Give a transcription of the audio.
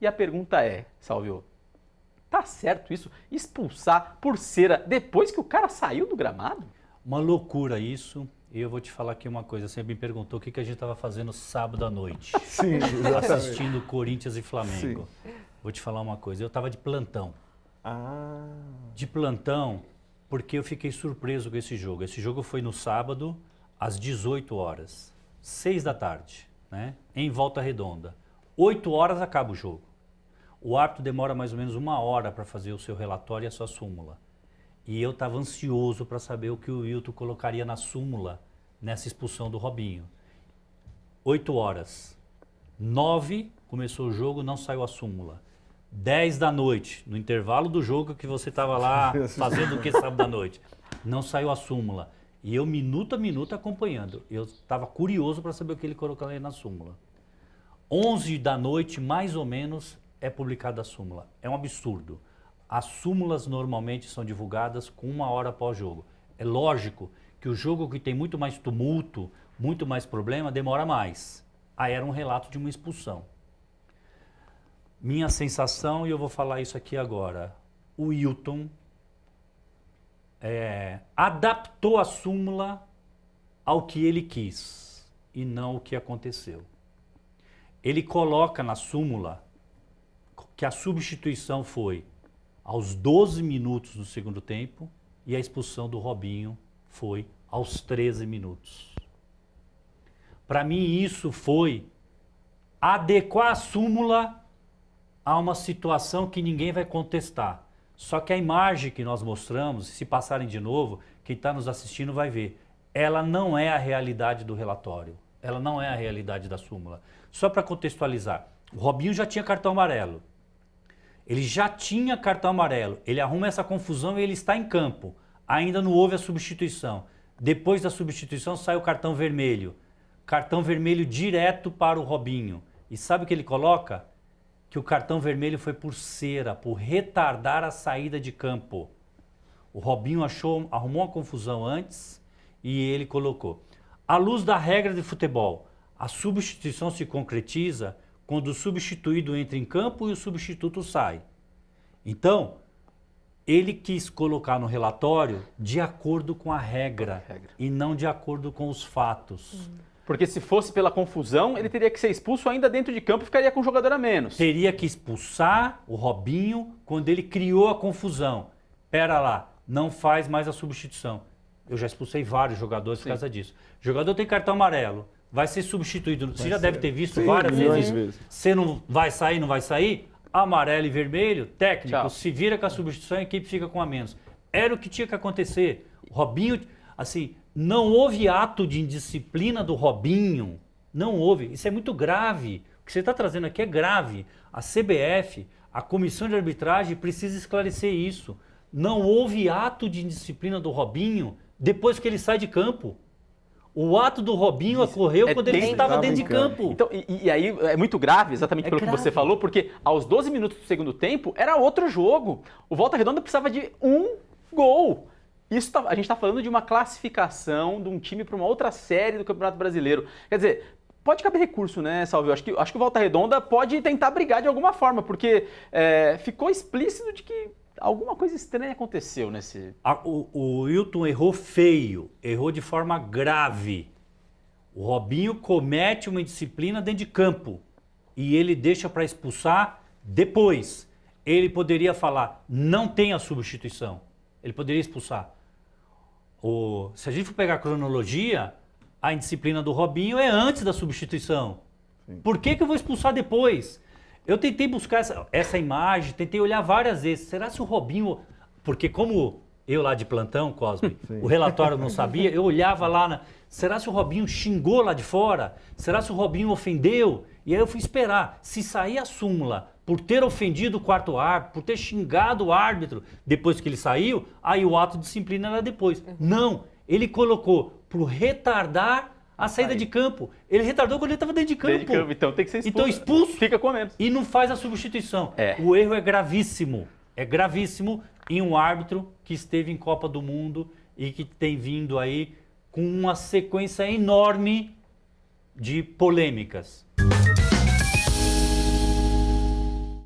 E a pergunta é, Salvio, tá certo isso? Expulsar por cera depois que o cara saiu do gramado? Uma loucura isso. E eu vou te falar aqui uma coisa. Você me perguntou o que a gente estava fazendo sábado à noite. Sim, exatamente. Assistindo Corinthians e Flamengo. Sim. Vou te falar uma coisa. Eu estava de plantão. Ah, De plantão porque eu fiquei surpreso com esse jogo. Esse jogo foi no sábado, às 18 horas. 6 da tarde, né? Em Volta Redonda. 8 horas acaba o jogo. O árbitro demora mais ou menos 1 hora para fazer o seu relatório e a sua súmula. E eu estava ansioso para saber o que o Wilton colocaria na súmula nessa expulsão do Robinho. 8 horas. 9 começou o jogo, não saiu a súmula. 10 da noite, no intervalo do jogo que você estava lá fazendo o que sábado à noite, não saiu a súmula. E eu minuto a minuto acompanhando. Eu estava curioso para saber o que ele colocaria na súmula. 11 da noite, mais ou menos, é publicada a súmula. É um absurdo. As súmulas normalmente são divulgadas com 1 hora após jogo. É lógico que o jogo que tem muito mais tumulto, muito mais problema, demora mais. Aí era um relato de uma expulsão. Minha sensação, e eu vou falar isso aqui agora, o Wilton adaptou a súmula ao que ele quis e não o que aconteceu. Ele coloca na súmula que a substituição foi aos 12 minutos do segundo tempo e a expulsão do Robinho foi aos 13 minutos. Para mim isso foi adequar a súmula a uma situação que ninguém vai contestar. Só que a imagem que nós mostramos, se passarem de novo, quem está nos assistindo vai ver. Ela não é a realidade do relatório. Ela não é a realidade da súmula. Só para contextualizar, o Robinho já tinha cartão amarelo. Ele já tinha cartão amarelo. Ele arruma essa confusão e ele está em campo. Ainda não houve a substituição. Depois da substituição sai o cartão vermelho. Cartão vermelho direto para o Robinho. E sabe o que ele coloca? Que o cartão vermelho foi por cera, por retardar a saída de campo. O Robinho arrumou uma confusão antes e ele colocou. À luz da regra de futebol, a substituição se concretiza quando o substituído entra em campo e o substituto sai. Então, ele quis colocar no relatório de acordo com a regra e não de acordo com os fatos. Porque se fosse pela confusão, ele teria que ser expulso ainda dentro de campo e ficaria com um jogador a menos. Teria que expulsar o Robinho quando ele criou a confusão. Pera lá, não faz mais a substituição. Eu já expulsei vários jogadores por causa disso. O jogador tem cartão amarelo, vai ser substituído. Você já deve ter visto várias vezes. Você não vai sair, não vai sair? Amarelo e vermelho, técnico, se vira com a substituição, a equipe fica com a menos. Era o que tinha que acontecer. O Robinho, assim, não houve ato de indisciplina do Robinho. Não houve. Isso é muito grave. O que você está trazendo aqui é grave. A CBF, a Comissão de Arbitragem, precisa esclarecer isso. Não houve ato de indisciplina do Robinho depois que ele sai de campo. O ato do Robinho ocorreu quando ele estava dentro de campo. Então, e aí é muito grave, exatamente pelo que você falou, porque aos 12 minutos do segundo tempo era outro jogo. O Volta Redonda precisava de um gol. Isso a gente está falando de uma classificação de um time para uma outra série do Campeonato Brasileiro. Quer dizer, pode caber recurso, né, Salvio? Acho que o Volta Redonda pode tentar brigar de alguma forma, porque ficou explícito de que alguma coisa estranha aconteceu nesse... O Wilton errou feio, errou de forma grave. O Robinho comete uma indisciplina dentro de campo e ele deixa para expulsar depois. Ele poderia falar, não tem a substituição. Ele poderia expulsar. Se a gente for pegar a cronologia, a indisciplina do Robinho é antes da substituição. Sim. Por que eu vou expulsar depois? Eu tentei buscar essa imagem, tentei olhar várias vezes. Será se o Robinho... Porque como eu lá de plantão, Cosme, o relatório não sabia, eu olhava lá, será se o Robinho xingou lá de fora? Será se o Robinho ofendeu? E aí eu fui esperar. Se sair a súmula por ter ofendido o quarto árbitro, por ter xingado o árbitro depois que ele saiu, aí o ato de disciplina era depois. Não, ele colocou por retardar a saída de campo. Ele retardou quando ele estava dentro de campo. Então tem que ser expulso. Então expulso. Fica com a menos. E não faz a substituição. O erro é gravíssimo. É gravíssimo em um árbitro que esteve em Copa do Mundo e que tem vindo aí com uma sequência enorme de polêmicas.